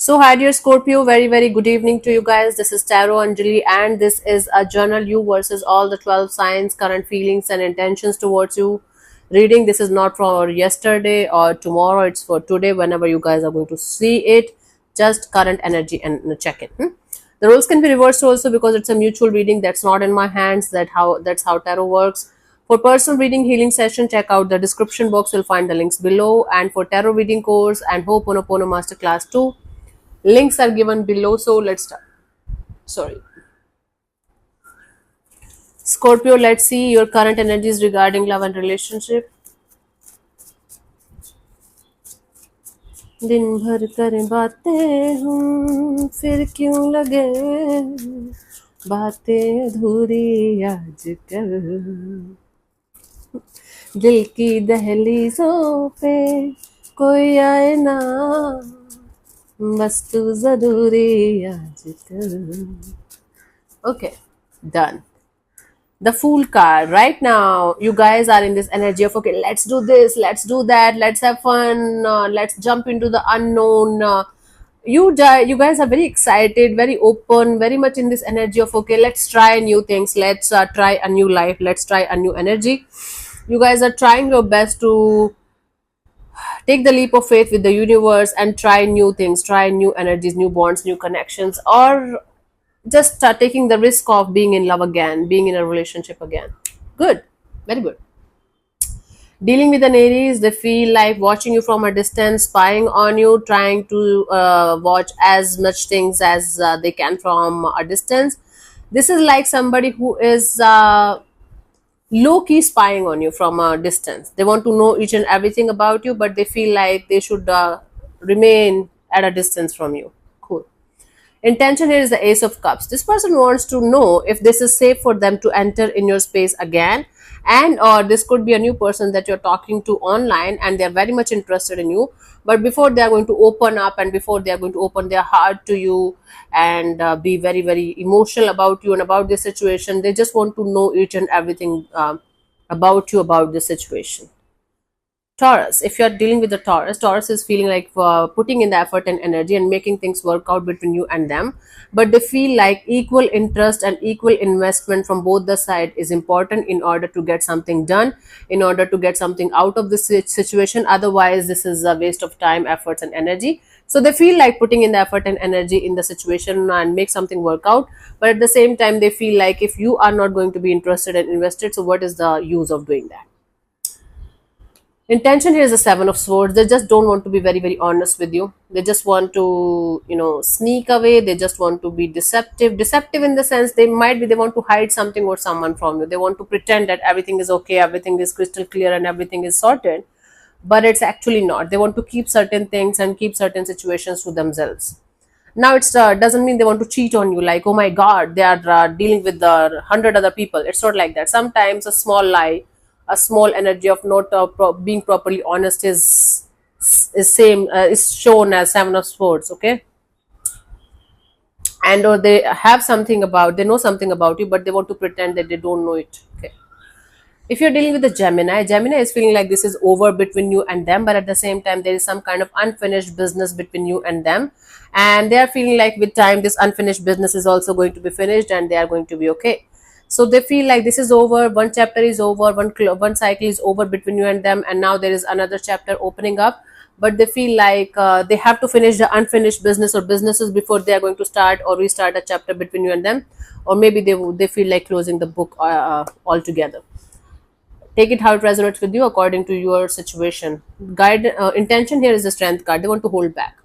So, hi dear Scorpio, very good evening to you guys. This is Tarot Anjali, and this is a journal you versus all the 12 signs, current feelings, and intentions towards you. Reading this is not for yesterday or tomorrow, it's for today, whenever you guys are going to see it. Just current energy and check it. The roles can be reversed also because it's a mutual reading that's not in my hands. That's how tarot works. For personal reading healing session, check out the description box. You'll find the links below. And for tarot reading course and Ho'oponopono Masterclass 2, links are given below. So let's start. Sorry. Scorpio, let's see your current energies regarding love and relationship. दिन भर करें बातें हम फिर क्यों लगे बातें अधूरी आजकल दिल की दहलीजों पे कोई आए ना बस तू जरूरी आजकल. Okay, done. The Fool card. Right now, you guys are in this energy of, okay, let's do this, let's do that, let's have fun, let's jump into the unknown. You guys are very excited, very open, very much in this energy of, okay, let's try new things, let's try a new life, let's try a new energy. You guys are trying your best to take the leap of faith with the universe and try new things, try new energies, new bonds, new connections, or just taking the risk of being in love again, being in a relationship again. Good, very good. Dealing with an Aries, they feel like watching you from a distance, spying on you, trying to watch as much things as they can from a distance. This is like somebody who is low key spying on you from a distance. They want to know each and everything about you, but they feel like they should remain at a distance from you. Cool. Intention here is the Ace of Cups. This person wants to know if this is safe for them to enter in your space again, and or this could be a new person that you're talking to online and they're very much interested in you, but before they are going to open up and before they are going to open their heart to you and be very emotional about you and about this situation, they just want to know each and everything about you, about this situation. Taurus, if you're dealing with the Taurus is feeling like putting in the effort and energy and making things work out between you and them, but they feel like equal interest and equal investment from both the side is important in order to get something done, in order to get something out of this situation. Otherwise, this is a waste of time, efforts, and energy. So they feel like putting in the effort and energy in the situation and make something work out, but at the same time, they feel like if you are not going to be interested and invested, so what is the use of doing that? Intention here is the Seven of Swords. They just don't want to be very honest with you. They just want to sneak away. They just want to be deceptive in the sense they want to hide something or someone from you. They want to pretend that everything is okay, everything is crystal clear, and everything is sorted, but it's actually not. They want to keep certain things and keep certain situations to themselves. Now it's doesn't mean they want to cheat on you, like, oh my god, they are dealing with the 100 other people. It's not like that. Sometimes a small lie, a small energy of not being properly honest is shown as Seven of Swords. Okay, and or they know something about you, but they want to pretend that they don't know it. Okay. If you're dealing with a Gemini is feeling like this is over between you and them, but at the same time there is some kind of unfinished business between you and them, and they are feeling like with time this unfinished business is also going to be finished and they are going to be okay. So they feel like this is over, one chapter is over, one cycle is over between you and them, and now there is another chapter opening up, but they feel like they have to finish the unfinished business or businesses before they are going to start or restart a chapter between you and them, or maybe they feel like closing the book altogether. Take it how it resonates with you according to your situation. Intention here is the Strength card. They want to hold back.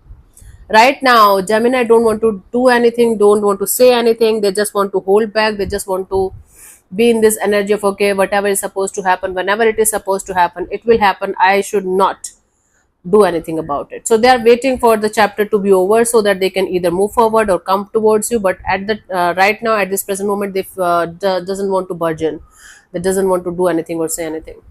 Right now, Gemini don't want to do anything, don't want to say anything. They just want to hold back. They just want to be in this energy of, okay, whatever is supposed to happen, whenever it is supposed to happen, it will happen. I should not do anything about it. So they are waiting for the chapter to be over so that they can either move forward or come towards you. But at the right now, at this present moment, they doesn't want to budge in. They doesn't want to do anything or say anything.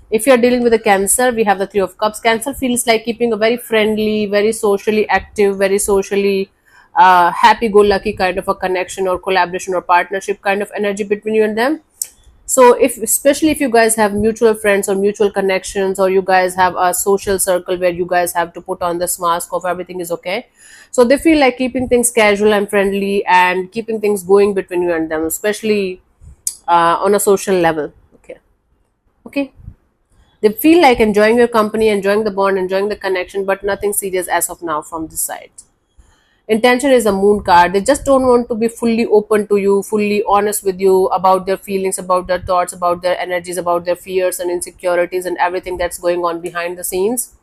If you're dealing with a Cancer, we have the Three of Cups. Cancer feels like keeping a very friendly, very socially active, very socially happy-go-lucky kind of a connection or collaboration or partnership kind of energy between you and them. So if, especially if you guys have mutual friends or mutual connections, or you guys have a social circle where you guys have to put on this mask of everything is okay, so they feel like keeping things casual and friendly and keeping things going between you and them, especially on a social level. Okay. Okay. They feel like enjoying your company, enjoying the bond, enjoying the connection, but nothing serious as of now from this side. Intention is a moon card. They just don't want to be fully open to you, fully honest with you about their feelings, about their thoughts, about their energies, about their fears and insecurities and everything that's going on behind the scenes.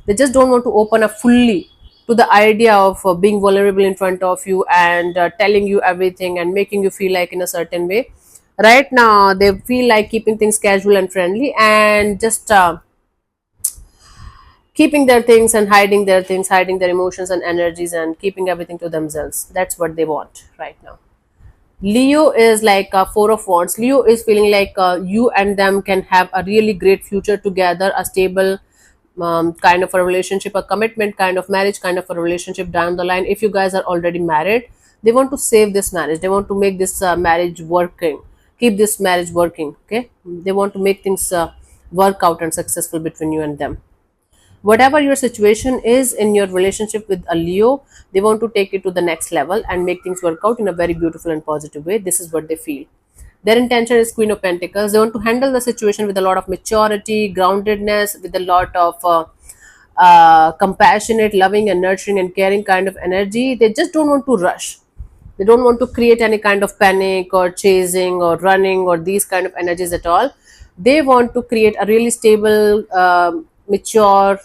They just don't want to open up fully to the idea of being vulnerable in front of you and telling you everything and making you feel like in a certain way. Right now they feel like keeping things casual and friendly, and just keeping their things and hiding their things, hiding their emotions and energies, and keeping everything to themselves. That's what they want right now. Leo is like a four of wands. Leo is feeling like you and them can have a really great future together, a stable kind of a relationship, a commitment kind of marriage, kind of a relationship down the line. If you guys are already married, they want to save this marriage. They want to make this marriage working, keep this marriage working. Okay, they want to make things work out and successful between you and them. Whatever your situation is in your relationship with a Leo, they want to take it to the next level and make things work out in a very beautiful and positive way. This is what they feel. Their intention is Queen of Pentacles. They want to handle the situation with a lot of maturity, groundedness, with a lot of compassionate, loving, and nurturing and caring kind of energy. They just don't want to rush. They don't want to create any kind of panic or chasing or running or these kind of energies at all. They want to create a really stable, mature,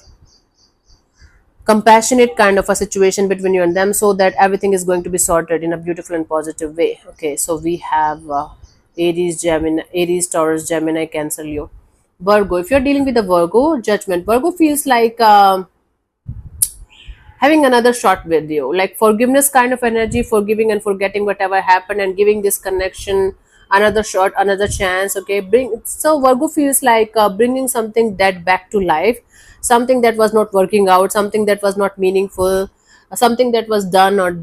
compassionate kind of a situation between you and them, so that everything is going to be sorted in a beautiful and positive way. Okay, so we have Aries, Taurus, Gemini, Cancer, Leo, Virgo. If you're dealing with a Virgo, Judgment. Virgo feels like having another shot with you, like forgiveness kind of energy, forgiving and forgetting whatever happened and giving this connection another shot, another chance. Okay, bring, so Virgo feels like bringing something dead back to life, something that was not working out, something that was not meaningful, something that was done or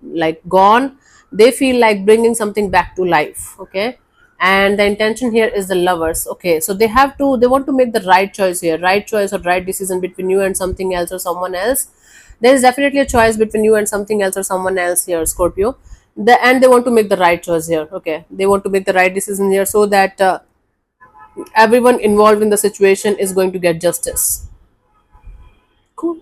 like gone. They feel like bringing something back to life. Okay, and the intention here is the Lovers. Okay, so they want to make the right choice here, right choice or right decision between you and something else or someone else. There is definitely a choice between you and something else or someone else here, Scorpio. And they want to make the right choice here. Okay, they want to make the right decision here, so that everyone involved in the situation is going to get justice. Cool.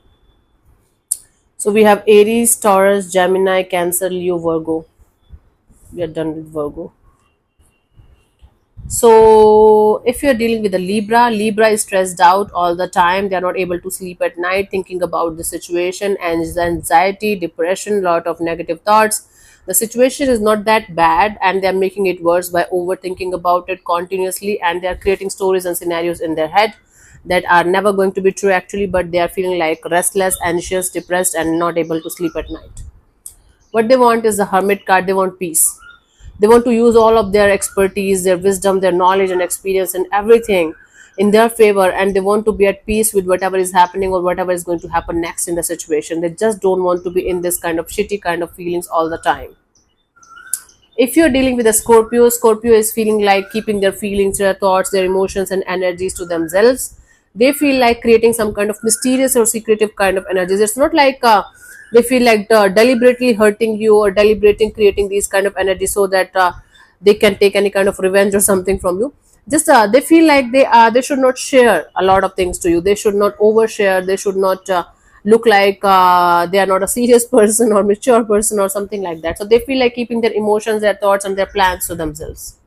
So we have Aries, Taurus, Gemini, Cancer, Leo, Virgo. We are done with Virgo. So if you're dealing with a Libra is stressed out all the time. They are not able to sleep at night, thinking about the situation, and anxiety, depression, lot of negative thoughts. The situation is not that bad, and they're making it worse by overthinking about it continuously, and they're creating stories and scenarios in their head that are never going to be true actually, but they are feeling like restless, anxious, depressed, and not able to sleep at night. What they want is the Hermit card. They want peace. They want to use all of their expertise, their wisdom, their knowledge and experience and everything in their favor, and they want to be at peace with whatever is happening or whatever is going to happen next in the situation. They just don't want to be in this kind of shitty kind of feelings all the time. If you're dealing with a Scorpio is feeling like keeping their feelings, their thoughts, their emotions and energies to themselves. They feel like creating some kind of mysterious or secretive kind of energies. It's not like they feel like deliberately hurting you or deliberately creating these kind of energies so that they can take any kind of revenge or something from you. Just they feel like they should not share a lot of things to you. They should not overshare. They should not look like they are not a serious person or mature person or something like that. So they feel like keeping their emotions, their thoughts and their plans to themselves,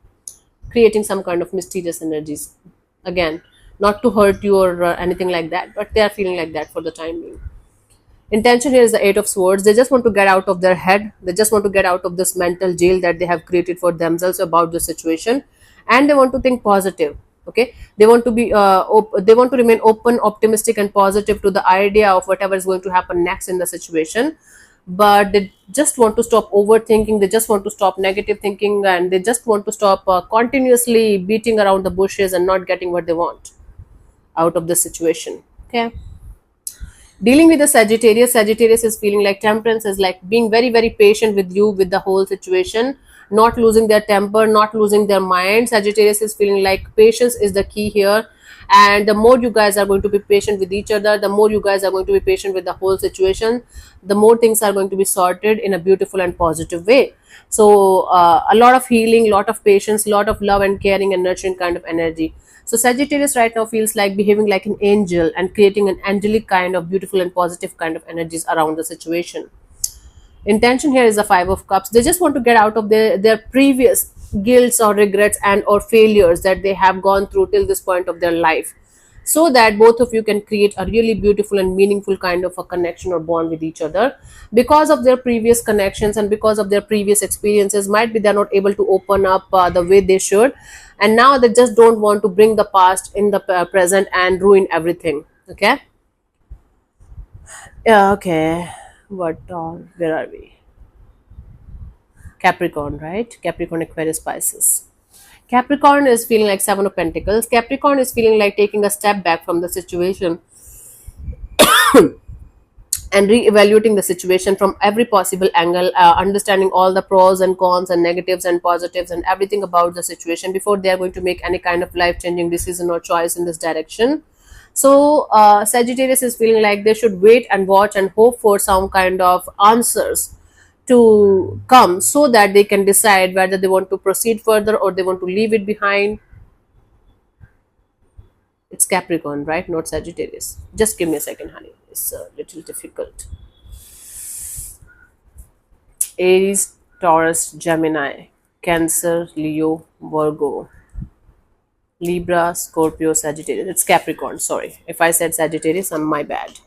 creating some kind of mysterious energies. Again, not to hurt you or anything like that, but they are feeling like that for the time being. Intention here is the Eight of Swords. They just want to get out of their head. They just want to get out of this mental jail that they have created for themselves about the situation, and they want to think positive. Okay, they want to be they want to remain open, optimistic and positive to the idea of whatever is going to happen next in the situation, but they just want to stop overthinking. They just want to stop negative thinking, and they just want to stop continuously beating around the bushes and not getting what they want out of the situation. Okay, dealing with the Sagittarius is feeling like Temperance is like being very very patient with you with the whole situation, not losing their temper, not losing their mind. Sagittarius is feeling like patience is the key here, and the more you guys are going to be patient with each other, the more you guys are going to be patient with the whole situation, the more things are going to be sorted in a beautiful and positive way. So a lot of healing, lot of patience, lot of love and caring and nurturing kind of energy. So Sagittarius right now feels like behaving like an angel and creating an angelic kind of beautiful and positive kind of energies around the situation. Intention here is the Five of Cups. They just want to get out of their previous guilts or regrets and or failures that they have gone through till this point of their life, so that both of you can create a really beautiful and meaningful kind of a connection or bond with each other. Because of their previous connections and because of their previous experiences, might be they're not able to open up the way they should, and now they just don't want to bring the past in the present and ruin everything. Okay. Yeah, okay. What where are we? Capricorn, right? Capricorn, Aquarius, Pisces. Capricorn is feeling like Seven of Pentacles. Capricorn is feeling like taking a step back from the situation and re-evaluating the situation from every possible angle, understanding all the pros and cons and negatives and positives and everything about the situation before they are going to make any kind of life-changing decision or choice in this direction. So Sagittarius is feeling like they should wait and watch and hope for some kind of answers to come, so that they can decide whether they want to proceed further or they want to leave it behind. It's Capricorn, right? Not Sagittarius. Just give me a second, honey. It's a little difficult. Aries, Taurus, Gemini, Cancer, Leo, Virgo, Libra, Scorpio, Sagittarius. It's Capricorn. Sorry. If I said Sagittarius, I'm my bad.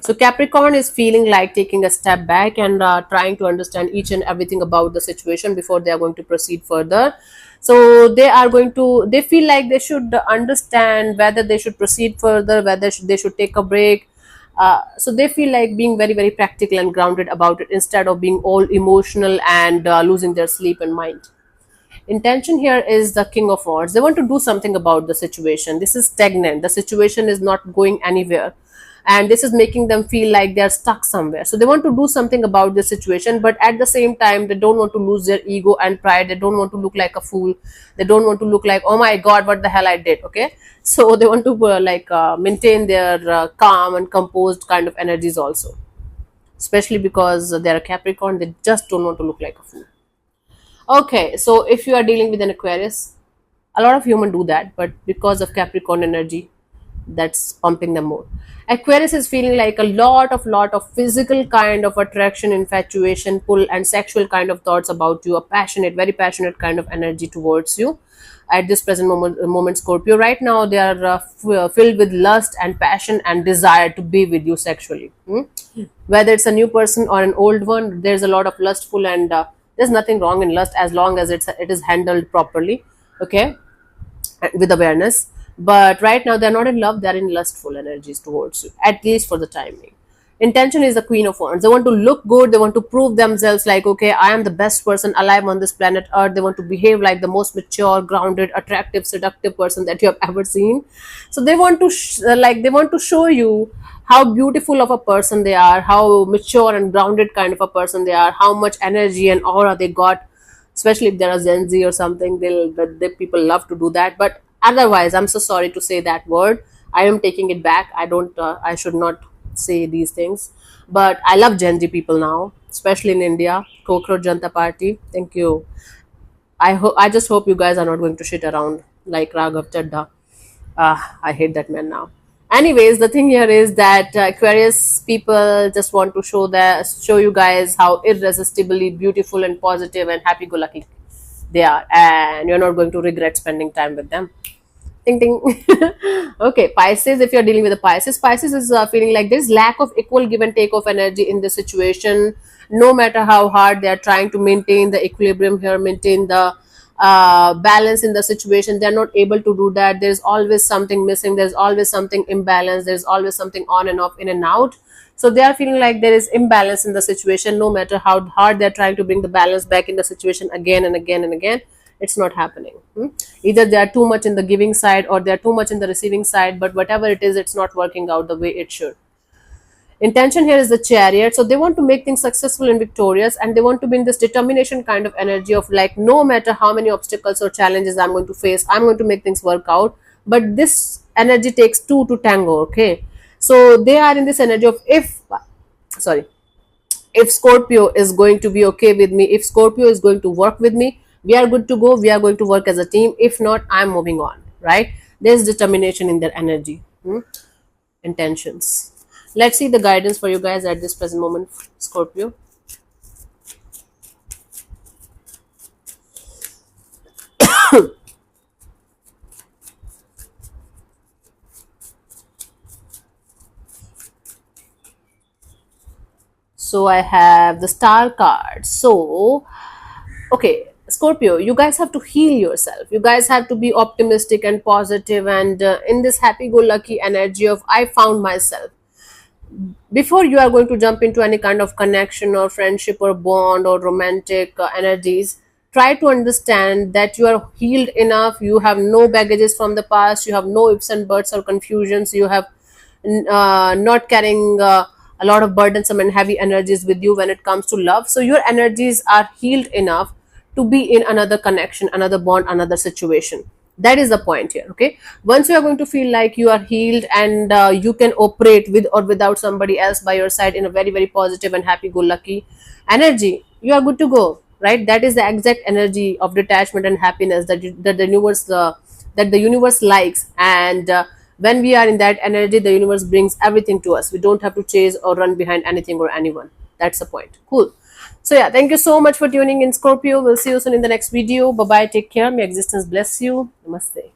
So Capricorn is feeling like taking a step back and trying to understand each and everything about the situation before they are going to proceed further. So they feel like they should understand whether they should proceed further, whether they should take a break. So they feel like being very, very practical and grounded about it instead of being all emotional and losing their sleep and mind. Intention here is the King of Wands. They want to do something about the situation. This is stagnant. The situation is not going anywhere, and this is making them feel like they're stuck somewhere. So they want to do something about the situation, but at the same time they don't want to lose their ego and pride. They don't want to look like a fool. They don't want to look like, oh my god, what the hell I did. Okay, so they want to maintain their calm and composed kind of energies also, especially because they're a Capricorn. They just don't want to look like a fool. Okay, so if you are dealing with an Aquarius, a lot of human do that, but because of Capricorn energy, that's pumping them more. Aquarius is feeling like a lot of physical kind of attraction, infatuation, pull, and sexual kind of thoughts about you. A passionate, very passionate kind of energy towards you. At this present moment, Scorpio, right now they are filled with lust and passion and desire to be with you sexually. Whether it's a new person or an old one, there's a lot of lustful, and there's nothing wrong in lust as long as it is handled properly. Okay, with awareness. But right now they're not in love, they're in lustful energies towards you, at least for the time being. Intention is the Queen of Wands. They want to look good, they want to prove themselves like, okay, I am the best person alive on this planet Earth. They want to behave like the most mature, grounded, attractive, seductive person that you have ever seen. So they want to they want to show you how beautiful of a person they are, how mature and grounded kind of a person they are, how much energy and aura they got. Especially if they're a Gen Z or something, people love to do that. But otherwise, I'm so sorry to say that word. I am taking it back. I should not say these things. But I love Gen Z people now, especially in India. Cockroach Janta Party. Thank you. I just hope you guys are not going to shit around like Raghav Chadda. I hate that man now. Anyways, the thing here is that Aquarius people just want to show you guys how irresistibly beautiful and positive and happy-go-lucky they are, and you're not going to regret spending time with them. Ting ting. Okay, Pisces. If you're dealing with a Pisces is feeling like there's lack of equal give and take of energy in this situation. No matter how hard they are trying to maintain the equilibrium here, maintain the balance in the situation, they're not able to do that. There's always something missing. There's always something imbalanced. There's always something on and off, in and out. So they are feeling like there is imbalance in the situation. No matter how hard they're trying to bring the balance back in the situation again and again and again, it's not happening. Either they are too much in the giving side or they are too much in the receiving side, but whatever it is, it's not working out the way it should. Intention here is the Chariot, so they want to make things successful and victorious, and they want to be in this determination kind of energy of like, no matter how many obstacles or challenges I'm going to face, I'm going to make things work out. But this energy takes two to tango. Okay, so they are in this energy of, if sorry, if Scorpio is going to be okay with me, if Scorpio is going to work with me, we are good to go, we are going to work as a team. If not, I'm moving on, right? There's determination in their energy. Intentions. Let's see the guidance for you guys at this present moment, Scorpio. So I have the Star card. So, okay, Scorpio, you guys have to heal yourself. You guys have to be optimistic and positive, and in this happy-go-lucky energy of I found myself. Before you are going to jump into any kind of connection or friendship or bond or romantic energies, try to understand that you are healed enough. You have no baggages from the past. You have no ifs and buts or confusions. You have not carrying a lot of burdensome and heavy energies with you when it comes to love. So your energies are healed enough to be in another connection, another bond, another situation. That is the point here. Okay, once you are going to feel like you are healed, and you can operate with or without somebody else by your side in a very, very positive and happy go lucky energy, you are good to go, right? That is the exact energy of detachment and happiness that the universe likes. And when we are in that energy, the universe brings everything to us. We don't have to chase or run behind anything or anyone. That's the point. Cool. So yeah, thank you so much for tuning in, Scorpio. We'll see you soon in the next video. Bye bye, take care, may existence bless you. Namaste.